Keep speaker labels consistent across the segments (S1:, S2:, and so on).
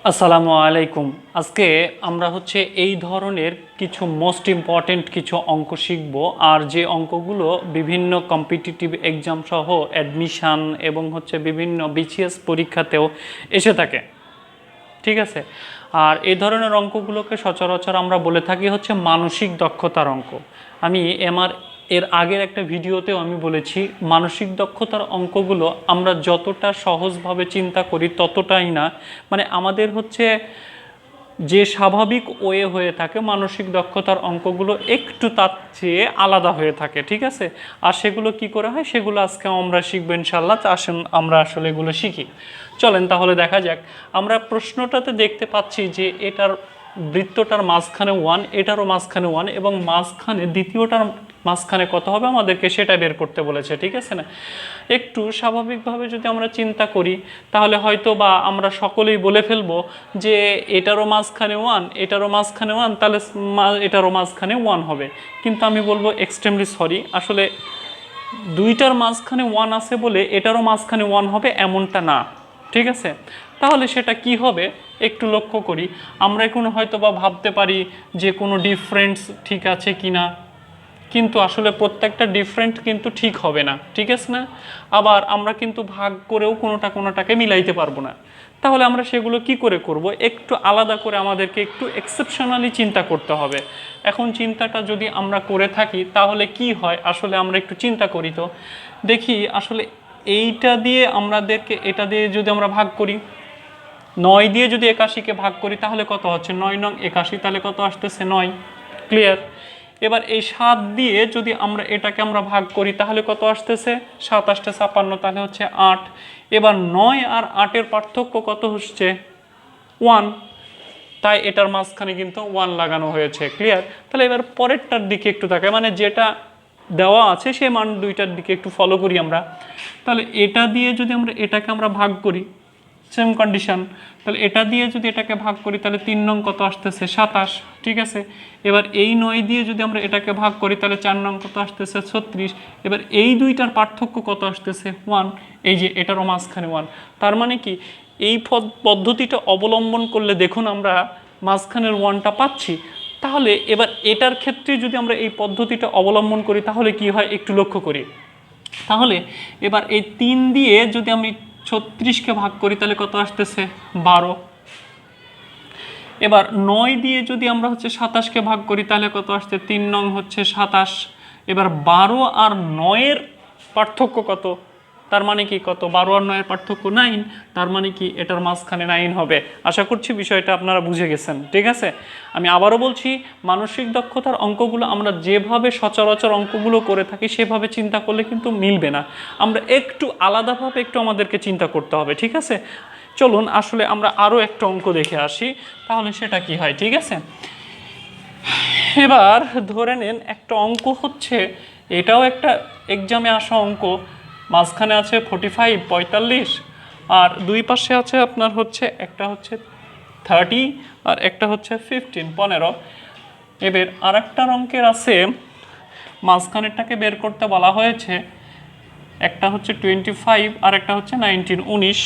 S1: আসসালামু আলাইকুম। আজকে আমরা হচ্ছে এই ধরনের কিছু মোস্ট ইম্পর্টেন্ট কিছু অঙ্ক শিখব। আর যে অঙ্কগুলো বিভিন্ন কম্পিটিটিভ এক্সাম সহ অ্যাডমিশান এবং হচ্ছে বিভিন্ন বিসিএস পরীক্ষাতেও এসে থাকে, ঠিক আছে। আর এই ধরনের অঙ্কগুলোকে সচরাচর আমরা বলে থাকি হচ্ছে মানসিক দক্ষতার অঙ্ক। আমি এর আগের একটা ভিডিওতেও আমি বলেছি, মানসিক দক্ষতার অঙ্কগুলো আমরা যতটা সহজভাবে চিন্তা করি ততটাই না, মানে আমাদের হচ্ছে যে স্বাভাবিক ওয়ে হয়ে থাকে মানসিক দক্ষতার অঙ্কগুলো একটু তার চেয়ে আলাদা হয়ে থাকে, ঠিক আছে। আর সেগুলো কি করে হয় সেগুলো আজকে আমরা শিখবো ইনশাল্লাহ। আসুন আমরা আসলে এগুলো শিখি। চলেন তাহলে দেখা যাক। আমরা প্রশ্নটাতে দেখতে পাচ্ছি যে এটার বৃত্তটার মাঝখানে 1, এটারও মাঝখানে 1, এবং মাঝখানে দ্বিতীয়টার মাঝখানে কত হবে আমাদেরকে সেটা বের করতে বলেছে, ঠিক আছে না। একটু স্বাভাবিকভাবে যদি আমরা চিন্তা করি তাহলে হয়তো বা আমরা সকলেই বলে ফেলবো যে এটারও মাঝখানে 1, এটারও মাঝখানে 1, তাহলে এটারও মাঝখানে 1 হবে। কিন্তু আমি বলবো এক্সট্রিমলি সরি, আসলে দুইটার মাঝখানে 1 আছে বলে এটারও মাঝখানে 1 হবে এমনটা না, ঠিক আছে। তাহলে সেটা কি হবে একটু লক্ষ্য করি। আমরা এখন হয়তো বা ভাবতে পারি যে কোনো ডিফারেন্স ঠিক আছে কি না, কিন্তু আসলে প্রত্যেকটা ডিফারেন্ট কিন্তু ঠিক হবে না, ঠিক আছে না। আবার আমরা কিন্তু ভাগ করেও কোনোটাকে মিলাইতে পারবো না। তাহলে আমরা সেগুলো কি করে করব, একটু আলাদা করে আমাদেরকে একটু এক্সেপশনালি চিন্তা করতে হবে। এখন চিন্তাটা যদি আমরা করে থাকি তাহলে কি হয়, আসলে আমরা একটু চিন্তা করি তো দেখি। আসলে এইটা দিয়ে আমাদেরকে এটা দিয়ে যদি আমরা ভাগ করি, 9 দিয়ে যদি 81কে ভাগ করি তাহলে কত হচ্ছে 9 নং 81, তাহলে কত আসতেছে 9, ক্লিয়ার। এবার এই 7 দিয়ে যদি এটাকে আমরা ভাগ করি তাহলে কত আসতেছে 7 আসতে 56, তাহলে হচ্ছে 8। এবার 9 আর 8-এর পার্থক্য কত হচ্ছে 1, তাই এটার মাঝখানে কিন্তু 1 লাগানো হয়েছে, ক্লিয়ার। তাহলে এবার পরেরটার দিকে একটু তাকাই, মানে যেটা দেওয়া আছে সেই মান দুইটার দিকে একটু ফলো করি আমরা। তাহলে এটা দিয়ে যদি এটাকে আমরা ভাগ করি, সেম কন্ডিশন, তাহলে এটা দিয়ে যদি এটাকে ভাগ করি তাহলে 3 নং কত আসতেছে 27, ঠিক আছে। এবার এই 9 দিয়ে যদি আমরা এটাকে ভাগ করি তাহলে 4 নং কত আসতেছে 36। এবার এই দুইটার পার্থক্য কত আসতেছে 1, এই যে এটারও মাঝখানে 1। তার মানে কি এই পদ্ধতিটা অবলম্বন করলে দেখুন আমরা মাঝখানের 1টা পাচ্ছি। তাহলে এবার এটার ক্ষেত্রে যদি আমরা এই পদ্ধতিটা অবলম্বন করি তাহলে কি হয় একটু লক্ষ্য করি। তাহলে এবার এই 3 দিয়ে যদি আমি 36কে ভাগ করি তাহলে কত আসতেছে 12। এবার 9 দিয়ে যদি আমরা হচ্ছে 27কে ভাগ করি তাহলে কত আসছে 3 নং হচ্ছে 27। এবার 12 আর 9-এর পার্থক্য কত, তার মানে কি কত 12 আর 9-এর পার্থক্য 9, তার মানে কি এটার মাঝখানে 9 হবে। আশা করছি বিষয়টা আপনারা বুঝে গেছেন, ঠিক আছে। আমি আবারও বলছি, মানসিক দক্ষতার অঙ্কগুলো আমরা যেভাবে সচরাচর অঙ্কগুলো করে থাকি সেভাবে চিন্তা করলে কিন্তু মিলবে না। আমরা একটু আলাদাভাবে একটু আমাদেরকে চিন্তা করতে হবে, ঠিক আছে। চলুন আসলে আমরা আরও একটা অঙ্ক দেখে আসি, তাহলে সেটা কি হয়, ঠিক আছে। এবার ধরে নেন একটা অঙ্ক হচ্ছে, এটাও একটা এক্সামে আসা অঙ্ক। মাঝখানে আছে 45 45, আর দুই পাশে আছে আপনার হচ্ছে একটা হচ্ছে 30 আর একটা হচ্ছে 15 15। এবার আর একটা অঙ্কের আছে মাঝখানেরটাকে বের করতে বলা হয়েছে, একটা হচ্ছে 25 আর একটা হচ্ছে 19 19।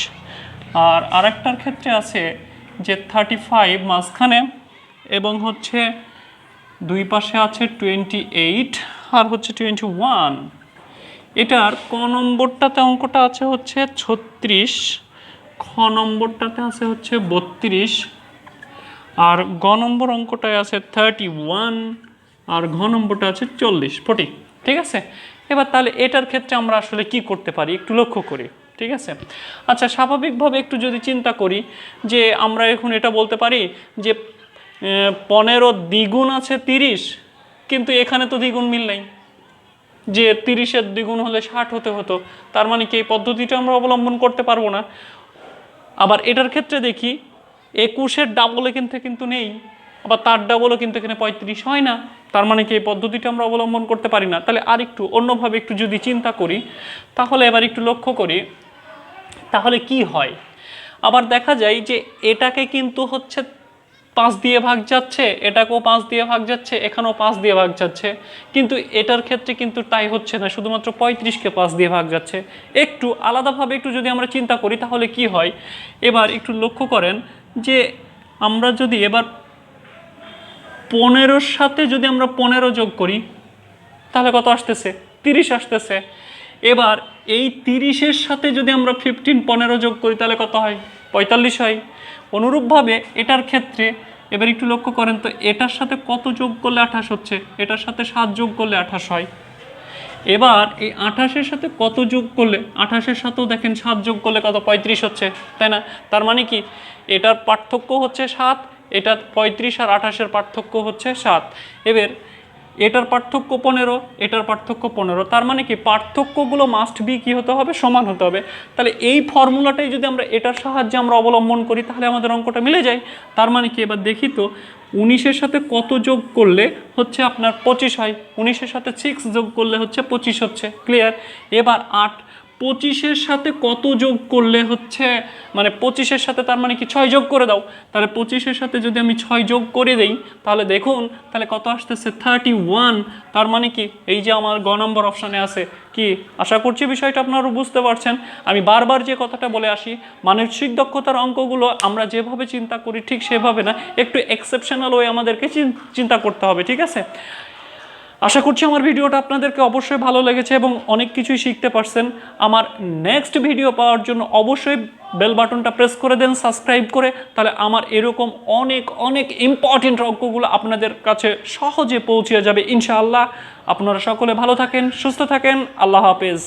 S1: আর আরেকটার ক্ষেত্রে আছে যে 35 মাঝখানে এবং হচ্ছে দুই পাশে আছে 28 আর হচ্ছে 21। এটার ক নম্বরটাতে অঙ্কটা আছে হচ্ছে 36, খ নম্বরটাতে আছে হচ্ছে 32, আর গ নম্বর অঙ্কটায় আছে 31, আর ঘ নম্বরটা আছে 40, ঠিক আছে। এবার তাহলে এটার ক্ষেত্রে আমরা আসলে কি করতে পারি একটু লক্ষ্য করি, ঠিক আছে। আচ্ছা, স্বাভাবিকভাবে একটু যদি চিন্তা করি যে আমরা এখন এটা বলতে পারি যে 15 দ্বিগুণ আছে 30, কিন্তু এখানে তো দ্বিগুণ মিল নেই, যে 30-এর দ্বিগুণ হলে 60 হতে হতো। তার মানে কি এই পদ্ধতিটা আমরা অবলম্বন করতে পারবো না। আবার এটার ক্ষেত্রে দেখি 21-এর ডাবল কিন্তু নেই, আবার তার ডাবলও কিন্তু এখানে 35 হয় না। তার মানে কি এই পদ্ধতিটা আমরা অবলম্বন করতে পারি না। তাহলে আর একটু অন্যভাবে একটু যদি চিন্তা করি তাহলে এবার একটু লক্ষ্য করি তাহলে কি হয়। আবার দেখা যায় যে এটাকে কিন্তু হচ্ছে 5 দিয়ে ভাগ যাচ্ছে, এটাকেও 5 দিয়ে ভাগ যাচ্ছে, এখানেও 5 দিয়ে ভাগ যাচ্ছে, কিন্তু এটার ক্ষেত্রে কিন্তু তাই হচ্ছে না, শুধুমাত্র 35কে 5 দিয়ে ভাগ যাচ্ছে। একটু আলাদাভাবে একটু যদি আমরা চিন্তা করি তাহলে কি হয় এবার একটু লক্ষ্য করেন যে আমরা যদি এবার 15-র সাথে যদি আমরা 15 যোগ করি তাহলে কত আসতেছে? 30 আসতেছে। এবার এই 30-এর সাথে যদি আমরা 15 যোগ করি তাহলে কত হয়? 45 হয়। অনুরূপভাবে এটার ক্ষেত্রে এবার একটু লক্ষ্য করেন তো, এটার সাথে কত যোগ করলে 28 হচ্ছে? এটার সাথে 7 যোগ করলে 28 হয়। এবার এই 28-এর সাথে কত যোগ করলে, 28-এর সাথেও দেখেন 7 যোগ করলে কত? 35 হচ্ছে, তাই না? তার মানে কি এটার পার্থক্য হচ্ছে 7, এটা 35 আর 28-এর পার্থক্য হচ্ছে 7। এবার এটার পার্থক্য 15, এটার পার্থক্য 15। তার মানে কি পার্থক্যগুলো মাস্ট বি কী হতে হবে? সমান হতে হবে। তাহলে এই ফর্মুলাটাই যদি আমরা এটার সাহায্যে আমরা অবলম্বন করি তাহলে আমাদের অঙ্কটা মিলে যায়। তার মানে কি এবার দেখি তো, 19-এর সাথে কত যোগ করলে হচ্ছে আপনার 25 হয়? 19-এর সাথে 6 যোগ করলে হচ্ছে 25 হচ্ছে। ক্লিয়ার? এবার 25-এর সাথে কত যোগ করলে হচ্ছে, মানে 25-এর সাথে তার মানে কি 6 যোগ করে দাও। তাহলে 25-এর সাথে যদি আমি 6 যোগ করে দেই তাহলে দেখুন তাহলে কত আসতেছে? 31। তার মানে কি এই যে আমার গ নম্বর অপশানে আছে কি, আশা করছি বিষয়টা আপনারা বুঝতে পারছেন। আমি বারবার যে কথাটা বলে আসি, মানসিক দক্ষতার অঙ্কগুলো আমরা যেভাবে চিন্তা করি ঠিক সেভাবে না, একটু এক্সেপশনাল ওয়ে আমাদেরকে চিন্তা করতে হবে, ঠিক আছে? আশা করছি আমার ভিডিওটা আপনাদেরকে অবশ্যই ভালো লেগেছে এবং অনেক কিছুই শিখতে পারছেন। আমার নেক্সট ভিডিও পাওয়ার জন্য অবশ্যই বেল বাটনটা প্রেস করে দেন সাবস্ক্রাইব করে, তাহলে আমার এরকম অনেক অনেক ইম্পর্টেন্ট অঙ্কগুলো আপনাদের কাছে সহজে পৌঁছে যাবে ইনশাআল্লাহ। আপনারা সকলে ভালো থাকেন, সুস্থ থাকেন, আল্লাহ হাফেজ।